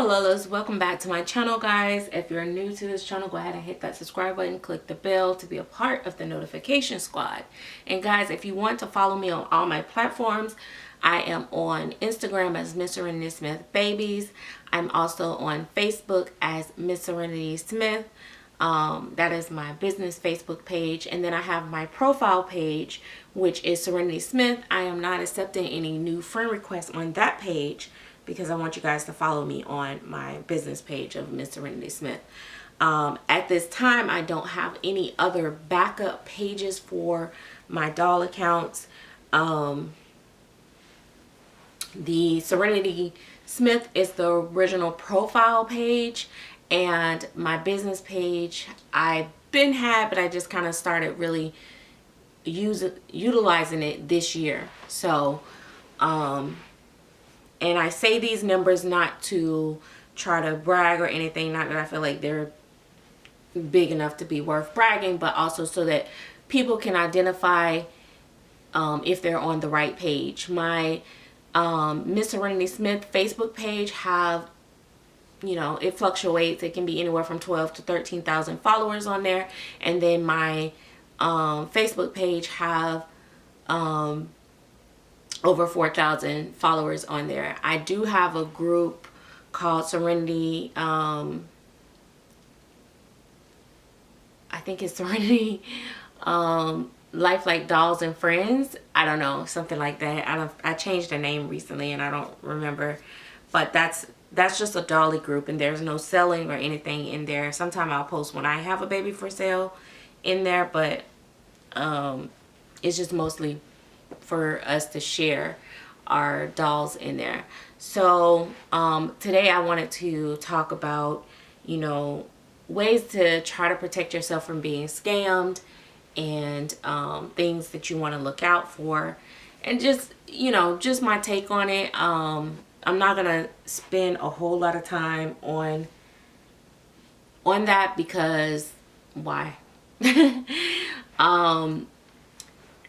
Hello Lolas, welcome back to my channel, guys. If you're new to this channel, go ahead and hit that subscribe button, click the bell to be a part of the notification squad. And guys, if you want to follow me on all my platforms, I am on Instagram as Miss Serenity Smith Babies. I'm also on Facebook as Miss Serenity Smith. That is my business Facebook page. And then I have my profile page, which is Serenity Smith. I am not accepting any new friend requests on that page, because I want you guys to follow me on my business page of Miss Serenity Smith. At this time, I don't have any other backup pages for my doll accounts. The Serenity Smith is the original profile page, and my business page I've been had, but I just kind of started really utilizing it this year. So and I say these numbers not to try to brag or anything, not that I feel like they're big enough to be worth bragging, but also so that people can identify if they're on the right page. My Miss Serenity Smith Facebook page have, you know, it fluctuates. It can be anywhere from 12 to 13,000 followers on there. And then my Facebook page have over 4,000 followers on there. I do have a group called Serenity, I think it's Serenity Lifelike Dolls and Friends. I don't know, something like that. I changed the name recently and I don't remember, but that's just a dolly group, and there's no selling or anything in there. Sometimes I'll post when I have a baby for sale in there, but it's just mostly for us to share our dolls in there. So today I wanted to talk about, you know, ways to try to protect yourself from being scammed, and things that you want to look out for, and just, you know, just my take on it. I'm not gonna spend a whole lot of time on that, because why?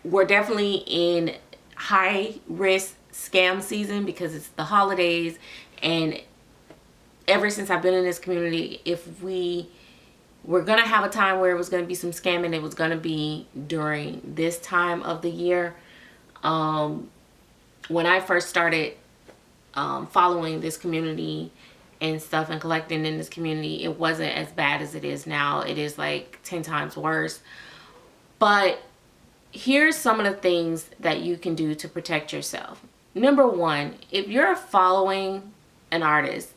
We're definitely in high risk scam season because it's the holidays, and ever since I've been in this community, if we're gonna have a time where it was gonna be some scamming, it was gonna be during this time of the year. When I first started following this community and stuff and collecting in this community, it wasn't as bad as it is now. It is like 10 times worse. But here's some of the things that you can do to protect yourself. Number one, if you're following an artist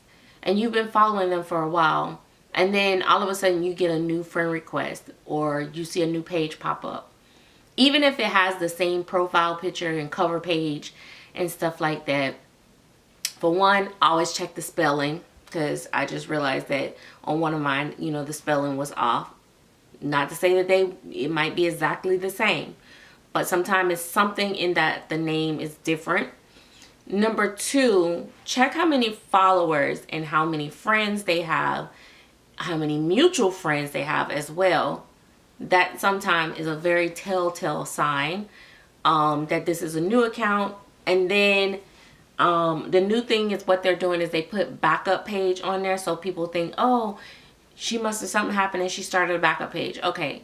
and you've been following them for a while, and then all of a sudden you get a new friend request or you see a new page pop up, even if it has the same profile picture and cover page and stuff like that, for one, always check the spelling, because I just realized that on one of mine, you know, the spelling was off. Not to say that it might be exactly the same, but sometimes it's something in that the name is different. Number two, check how many followers and how many friends they have, how many mutual friends they have as well. That sometimes is a very telltale sign that this is a new account. And then the new thing is, what they're doing is they put backup page on there, so people think, oh, she must have something happened and she started a backup page. Okay,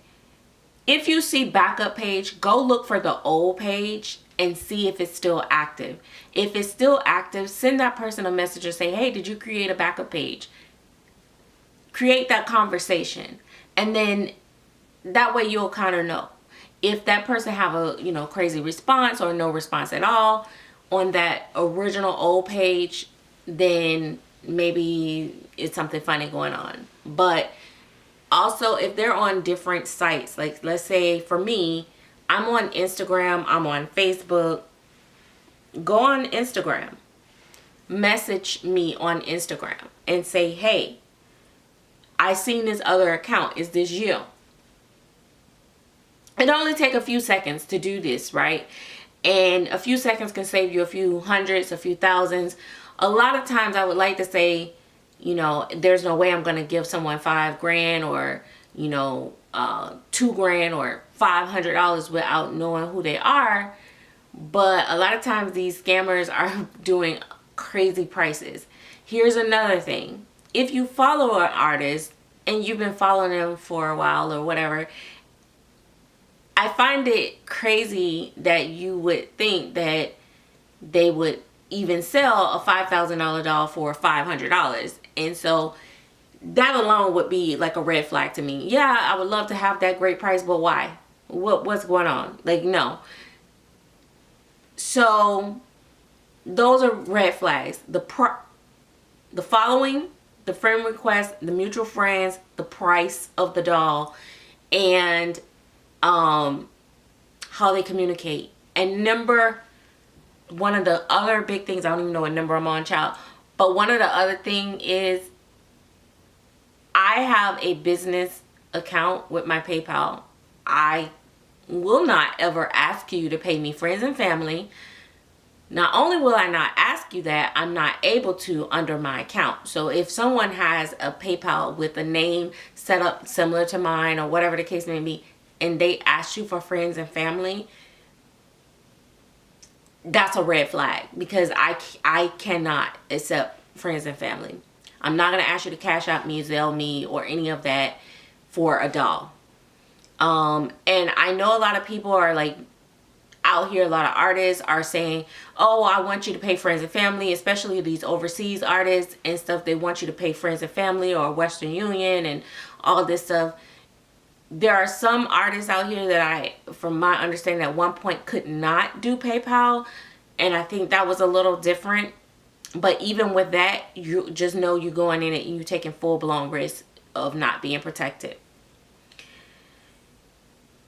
if you see backup page, go look for the old page and see if it's still active. If it's still active, send that person a message or say, hey, did you create a backup page? Create that conversation, and then that way you'll kind of know. If that person have a, you know, crazy response or no response at all on that original old page, then maybe it's something funny going on. But also, if they're on different sites, like let's say for me, I'm on Instagram, I'm on Facebook, go on Instagram, message me on Instagram and say, hey, I seen this other account, is this you? It only take a few seconds to do this, right? And a few seconds can save you a few hundreds, a few thousands. A lot of times I would like to say, you know, there's no way I'm going to give someone $5,000 or, you know, $2,000 or $500 without knowing who they are. But a lot of times these scammers are doing crazy prices. Here's another thing. If you follow an artist and you've been following them for a while or whatever, I find it crazy that you would think that they would even sell a $5,000 doll for $500. And so that alone would be like a red flag to me. Yeah, I would love to have that great price, but why? What's going on? Like, no. So those are red flags. The following, the friend request, the mutual friends, the price of the doll, and how they communicate. And one of the other big things, I don't even know what number I'm on, child, but one of the other thing is I have a business account with my PayPal. I will not ever ask you to pay me friends and family. Not only will I not ask you that, I'm not able to under my account. So if someone has a PayPal with a name set up similar to mine or whatever the case may be, and they ask you for friends and family, that's a red flag, because I cannot accept friends and family. I'm not going to ask you to cash out me, Zelle me, or any of that for a doll. And I know a lot of people are like out here, a lot of artists are saying, oh, I want you to pay friends and family, especially these overseas artists and stuff. They want you to pay friends and family or Western Union and all this stuff. There are some artists out here that from my understanding, at one point could not do PayPal. And I think that was a little different. But even with that, you just know you're going in it and you're taking full-blown risk of not being protected.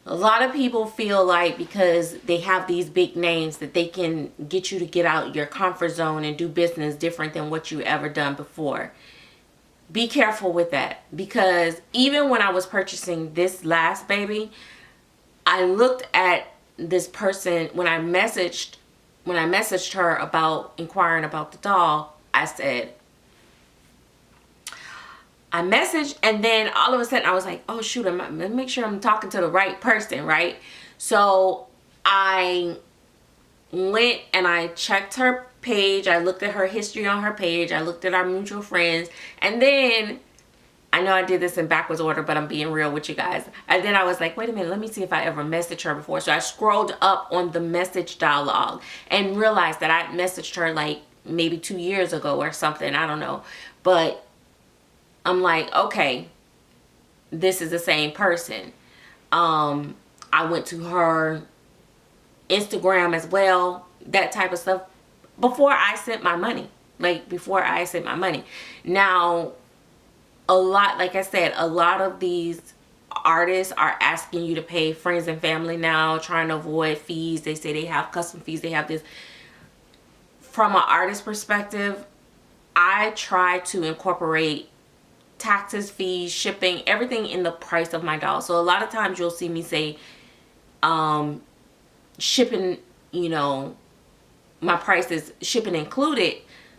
A lot of people feel like because they have these big names that they can get you to get out your comfort zone and do business different than what you ever done before. Be careful with that, because even when I was purchasing this last baby, I looked at this person when I messaged her about inquiring about the doll. I messaged, and then all of a sudden I was like, oh shoot, let me make sure I'm talking to the right person, right? So I went and I checked her page. I looked at her history on her page. I looked at our mutual friends. And then, I know I did this in backwards order, but I'm being real with you guys. And then I was like, wait a minute, let me see if I ever messaged her before. So I scrolled up on the message dialogue and realized that I messaged her like maybe 2 years ago or something. I don't know. But I'm like, okay, this is the same person. I went to her Instagram as well, that type of stuff, before I sent my money. Now, like I said, a lot of these artists are asking you to pay friends and family now, trying to avoid fees. They say they have custom fees, they have this. From an artist perspective, I try to incorporate taxes, fees, shipping, everything in the price of my doll. So a lot of times you'll see me say shipping, my price is shipping included,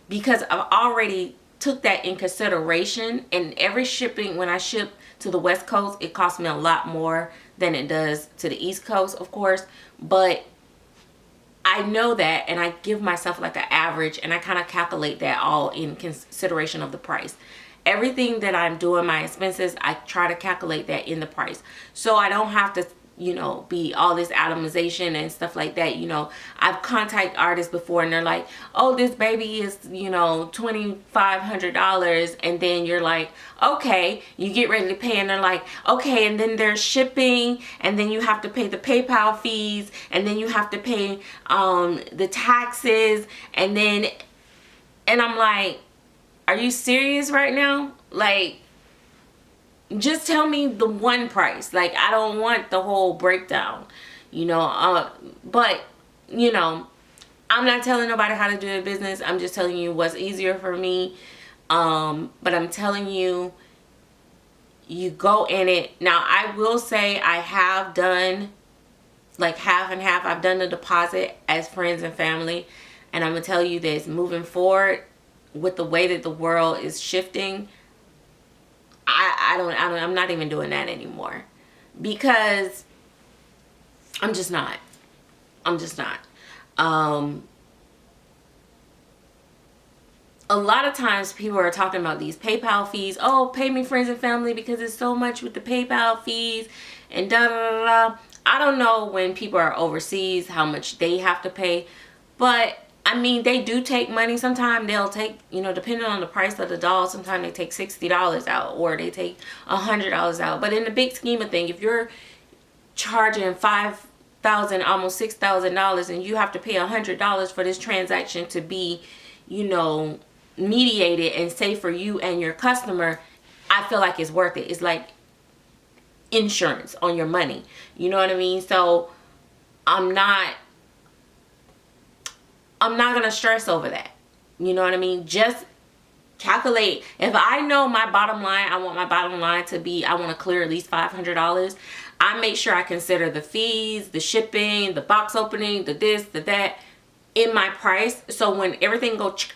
because I've already took that in consideration. And every shipping, when I ship to the West Coast, it costs me a lot more than it does to the East Coast, of course. But I know that, and I give myself like an average, and I kind of calculate that all in consideration of the price. Everything that I'm doing, my expenses, I try to calculate that in the price. So I don't have to, be all this atomization and stuff like that. I've contacted artists before and they're like, oh, this baby is, $2,500. And then you're like, okay, you get ready to pay and they're like, okay, and then there's shipping, and then you have to pay the PayPal fees, and then you have to pay the taxes, and I'm like, are you serious right now? Like, just tell me the one price. Like, I don't want the whole breakdown, but I'm not telling nobody how to do their business. I'm just telling you what's easier for me. But I'm telling you, you go in it. Now, I will say I have done like half and half. I've done the deposit as friends and family. And I'm going to tell you this, moving forward, with the way that the world is shifting, I'm not even doing that anymore, because I'm just not. a lot of times people are talking about these PayPal fees. Oh, pay me friends and family because it's so much with the PayPal fees and da da da da. I don't know when people are overseas how much they have to pay, but I mean, they do take money. Sometimes they'll take, you know, depending on the price of the doll, sometimes they take $60 out or they take $100 out. But in the big scheme of things, if you're charging $5,000, almost $6,000, and you have to pay $100 for this transaction to be, you know, mediated and safe for you and your customer, I feel like it's worth it. It's like insurance on your money. You know what I mean? So I'm not gonna stress over that. You know what I mean? Just calculate. If I know my bottom line, I want my bottom line to be, I want to clear at least $500. I make sure I consider the fees, the shipping, the box opening, the this, the that in my price. So when everything goes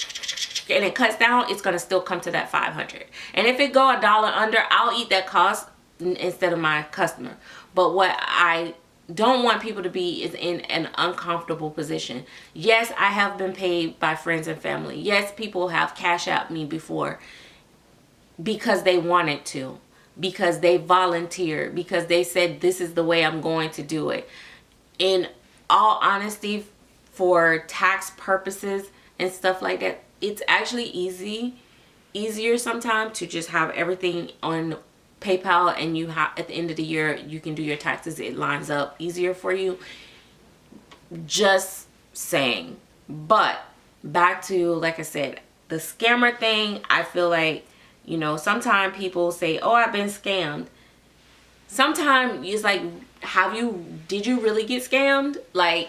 and it cuts down, it's gonna still come to that 500. And if it go $1 under, I'll eat that cost instead of my customer. But what I don't want people to be is in an uncomfortable position. Yes, I have been paid by friends and family. Yes, people have cash out me before because they wanted to, because they volunteered, because they said this is the way I'm going to do it. In all honesty, for tax purposes and stuff like that, it's actually easier sometimes to just have everything on PayPal, and you have, at the end of the year, you can do your taxes. It lines up easier for you. Just saying. But back to, like I said, the scammer thing, I feel like, you know, sometimes people say, oh, I've been scammed. Sometimes it's like, did you really get scammed? Like,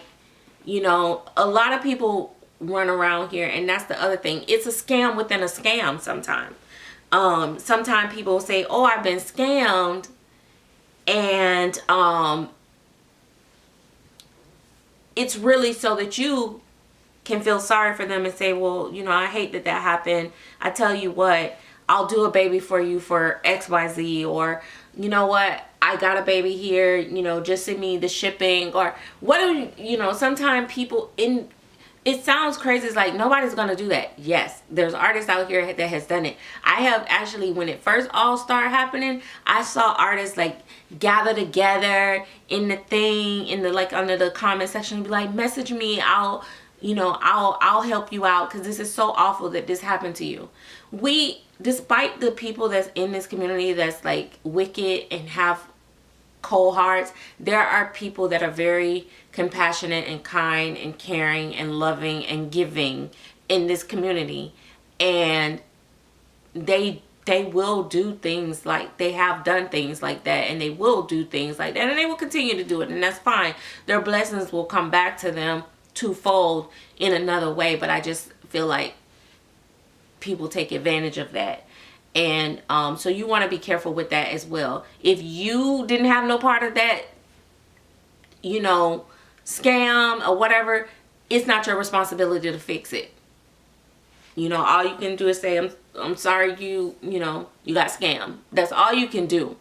you know, a lot of people run around here, and that's the other thing. It's a scam within a scam sometimes. Sometimes people say, oh, I've been scammed, and it's really so that you can feel sorry for them and say, well, you know, I hate that that happened. I tell you what, I'll do a baby for you for XYZ, or you know what, I got a baby here, you know, just send me the shipping, or what, you know, sometimes people it sounds crazy. It's like nobody's gonna do that. Yes, there's artists out here that has done it. I have actually, when it first all started happening, I saw artists like gather together in the thing, in the, like, under the comment section, and be like, message me, I'll help you out, because this is so awful that this happened to you. Despite the people that's in this community that's like wicked and have cold hearts, there are people that are very compassionate and kind and caring and loving and giving in this community, and they will do things like, they have done things like that, and they will do things like that, and they will continue to do it, and that's fine. Their blessings will come back to them twofold in another way. But I just feel like people take advantage of that. And so you want to be careful with that as well. If you didn't have no part of that, you know, scam or whatever, it's not your responsibility to fix it. You know, all you can do is say, I'm sorry you know, you got scammed. That's all you can do.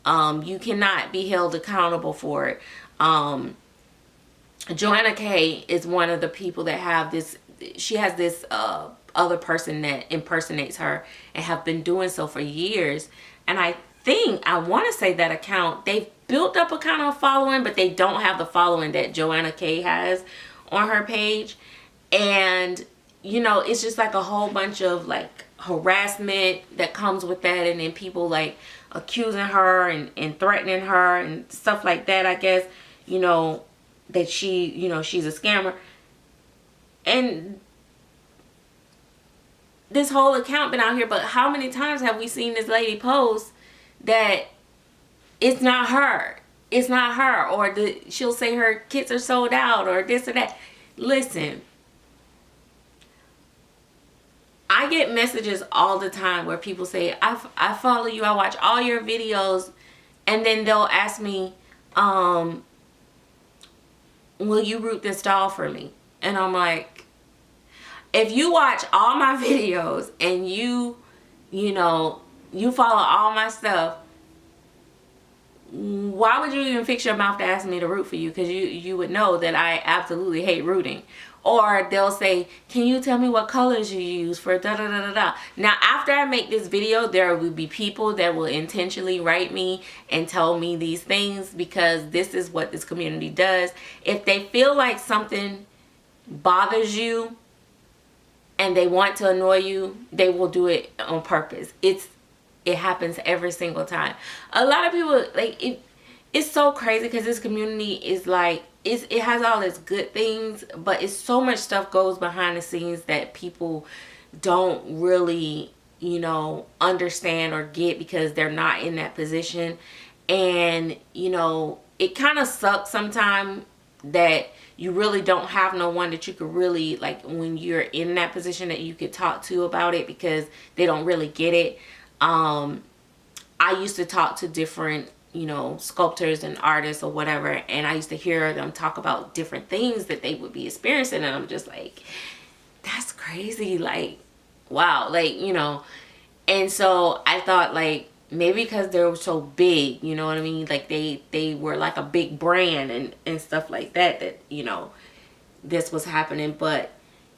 You cannot be held accountable for it. Joanna K is one of the people that have this, she has this other person that impersonates her and have been doing so for years. And I want to say that account, they've built up a kind of following, but they don't have the following that Joanna K has on her page. And, you know, it's just like a whole bunch of like harassment that comes with that. And then people like accusing her and threatening her and stuff like that, I guess, you know, that she, you know, she's a scammer. And this whole account been out here, but how many times have we seen this lady post that it's not her, or she'll say her kits are sold out, or this or that. Listen, I get messages all the time where people say, I follow you, I watch all your videos, and then they'll ask me, will you root this doll for me? And I'm like, if you watch all my videos and you know, you follow all my stuff, why would you even fix your mouth to ask me to root for you? Because you would know that I absolutely hate rooting. Or they'll say, can you tell me what colors you use for da da da da da. Now, after I make this video, there will be people that will intentionally write me and tell me these things, because this is what this community does. If they feel like something bothers you and they want to annoy you, they will do it on purpose. It happens every single time. A lot of people, like, it's so crazy because this community is like, it has all its good things, but it's so much stuff goes behind the scenes that people don't really, you know, understand or get because they're not in that position. And, you know, it kind of sucks sometimes that you really don't have no one that you could really, like, when you're in that position, that you could talk to about it, because they don't really get it. I used to talk to different, you know, sculptors and artists or whatever, and I used to hear them talk about different things that they would be experiencing, and I'm just like, that's crazy. Like, wow. Like, you know. And so I thought, like, maybe because they were so big, you know what I mean, like they were like a big brand and stuff like that, that, you know, this was happening. But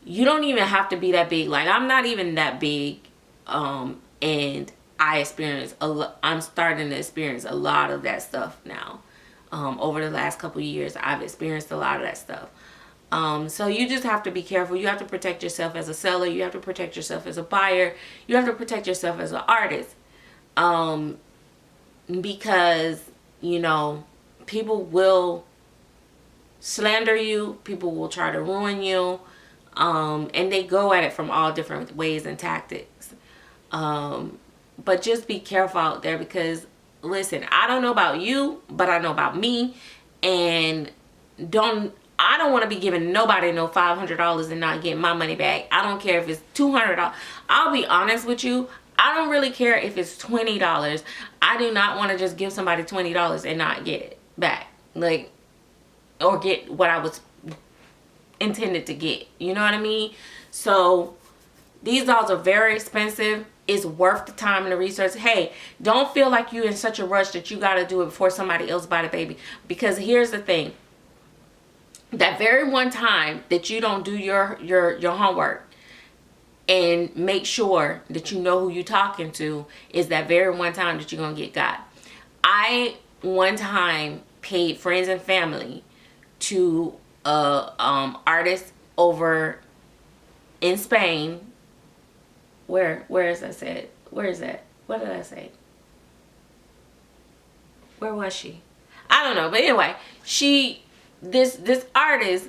you don't even have to be that big. Like, I'm not even that big, and I'm starting to experience a lot of that stuff now. Over the last couple of years, I've experienced a lot of that stuff. So you just have to be careful. You have to protect yourself as a seller. You have to protect yourself as a buyer. You have to protect yourself as an artist. Because, you know, people will slander you. People will try to ruin you. And they go at it from all different ways and tactics. But just be careful out there, because, listen, I don't know about you, but I know about me. And I don't want to be giving nobody no $500 and not getting my money back. I don't care if it's $200. I'll be honest with you. I don't really care if it's $20. I do not want to just give somebody $20 and not get it back. Like, or get what I was intended to get. You know what I mean? So these dolls are very expensive. It's worth the time and the research. Hey, don't feel like you're in such a rush that you got to do it before somebody else buy the baby. Because here's the thing. That very one time that you don't do your homework and make sure that you know who you're talking to is that very one time that you're going to get got. I one time paid friends and family to artist over in Spain. Where is that said? Where is that? What did I say? Where was she? I don't know. But anyway, this artist,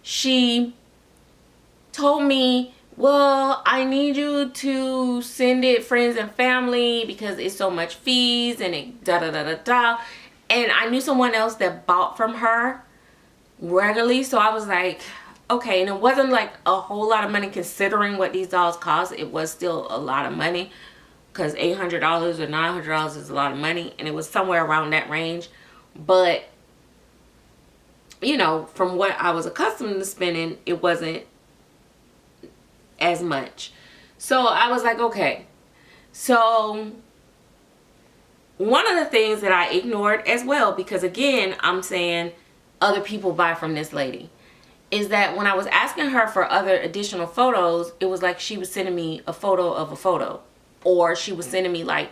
she told me, well, I need you to send it friends and family because it's so much fees and it da da da da da. And I knew someone else that bought from her regularly, so I was like, okay. And it wasn't like a whole lot of money considering what these dolls cost. It was still a lot of money, because $800 or $900 is a lot of money, and it was somewhere around that range. But, you know, from what I was accustomed to spending, it wasn't as much. So I was like, okay. So one of the things that I ignored as well, because again, I'm saying other people buy from this lady, is that when I was asking her for other additional photos, it was like she was sending me a photo of a photo, or she was sending me like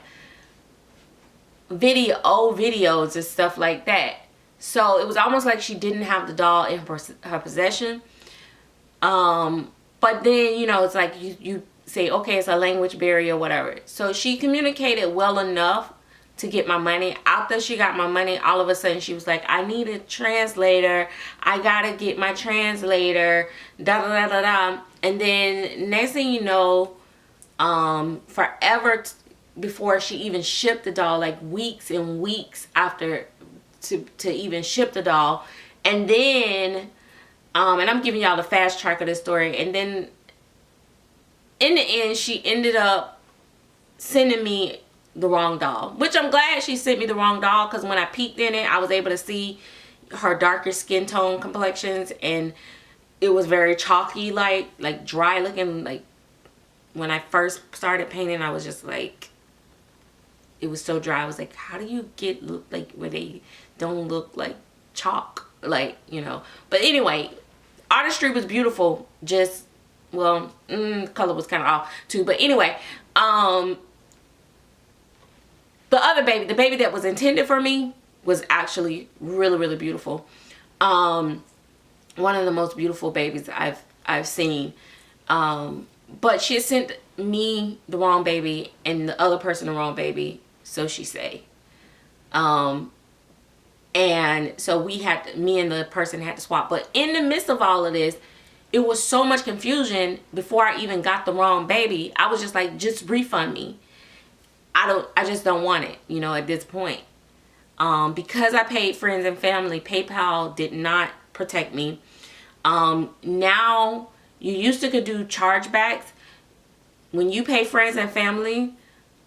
old videos and stuff like that. So it was almost like she didn't have the doll in her possession. But then, you know, it's like you say, okay, it's a language barrier, whatever. So she communicated well enough to get my money. After she got my money, all of a sudden she was like, I need a translator. I gotta get my translator. Da da da da da. And then next thing you know, forever before she even shipped the doll, like weeks and weeks after to even ship the doll. And then and I'm giving y'all the fast track of this story. And then in the end, she ended up sending me the wrong doll, which I'm glad she sent me the wrong doll, because when I peeked in it, I was able to see her darker skin tone complexions, and it was very chalky, like dry looking. Like when I first started painting, I was just like, it was so dry. I was like, how do you get like where they don't look like chalk, like, you know? But anyway, artistry was beautiful. Just, well, color was kind of off too. But anyway, the other baby, the baby that was intended for me, was actually really, really beautiful. One of the most beautiful babies I've seen. But she sent me the wrong baby and the other person the wrong baby, so she say. And so me and the person had to swap. But in the midst of all of this, it was so much confusion before I even got the wrong baby. I was just like, just refund me. I just don't want it, you know, at this point. Because I paid friends and family, PayPal did not protect me. Now, you used to could do chargebacks. When you pay friends and family,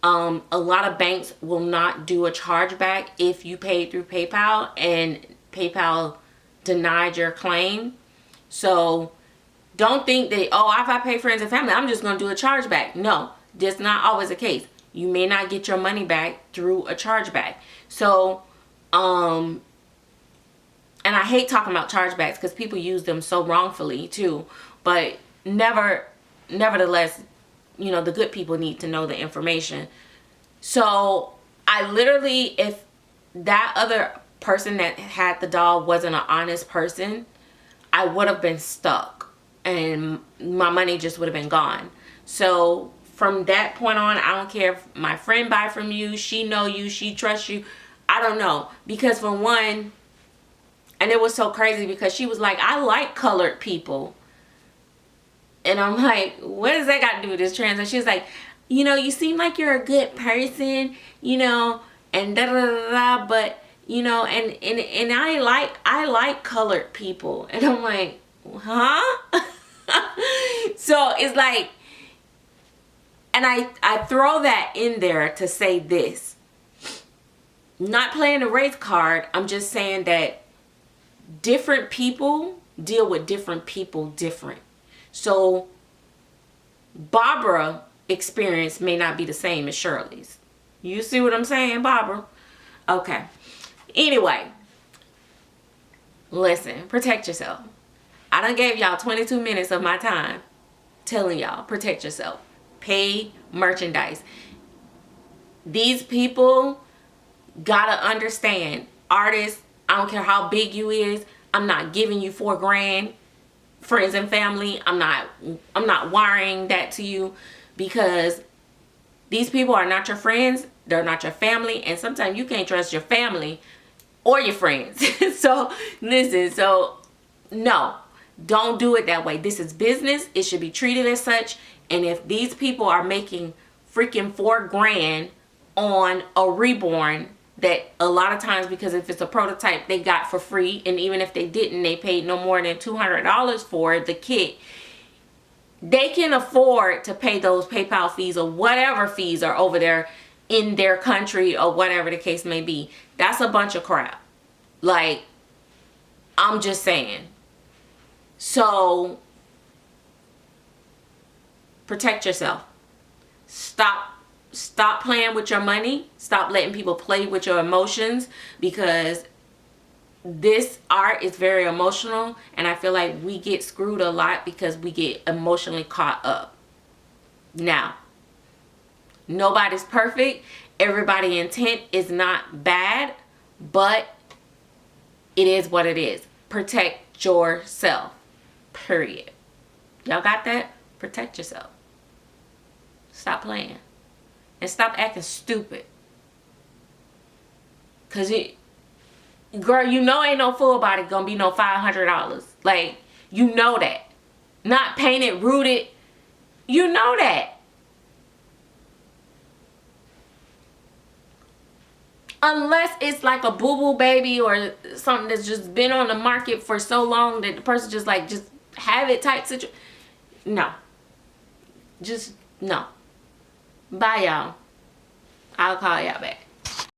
a lot of banks will not do a chargeback if you paid through PayPal and PayPal denied your claim. So don't think that, oh, if I pay friends and family, I'm just going to do a chargeback. No, that's not always the case. You may not get your money back through a chargeback. So, and I hate talking about chargebacks because people use them so wrongfully too. But nevertheless, you know, the good people need to know the information. So I literally, if that other person that had the doll wasn't an honest person, I would have been stuck and my money just would have been gone. So from that point on, I don't care if my friend buy from you, she know you, she trusts you. I don't know. Because for one, and it was so crazy because she was like, I like colored people. And I'm like, what does that got to do with this trans? And she was like, you know, you seem like you're a good person, you know, and da da da da, but you know, and I like colored people. And I'm like, huh? So it's like, and I throw that in there to say this. Not playing the race card, I'm just saying that different people deal with different people different. So Barbara's experience may not be the same as Shirley's. You see what I'm saying, Barbara? Okay. Anyway, listen, protect yourself. I done gave y'all 22 minutes of my time telling y'all, protect yourself. Pay merchandise. These people gotta understand, artists, I don't care how big you is, I'm not giving you $4,000. Friends and family, I'm not wiring that to you, because these people are not your friends, they're not your family, and sometimes you can't trust your family or your friends. So listen, so no, don't do it that way. This is business. It should be treated as such. And if these people are making freaking $4,000 on a reborn, that a lot of times, because if it's a prototype they got for free, and even if they didn't, they paid no more than $200 for the kit, they can afford to pay those PayPal fees or whatever fees are over there in their country or whatever the case may be. That's a bunch of crap. Like, I'm just saying. So protect yourself. Stop playing with your money. Stop letting people play with your emotions, because this art is very emotional, and I feel like we get screwed a lot because we get emotionally caught up. Now, nobody's perfect. Everybody's intent is not bad, but it is what it is. Protect yourself. Period. Y'all got that? Protect yourself. Stop playing. And stop acting stupid. Cause girl, you know ain't no full body gonna be no $500. Like, you know that. Not painted, rooted. You know that. Unless it's like a boo-boo baby or something that's just been on the market for so long that the person just like, just have it type situation. No. Just, no. Bye, y'all. I'll call y'all back.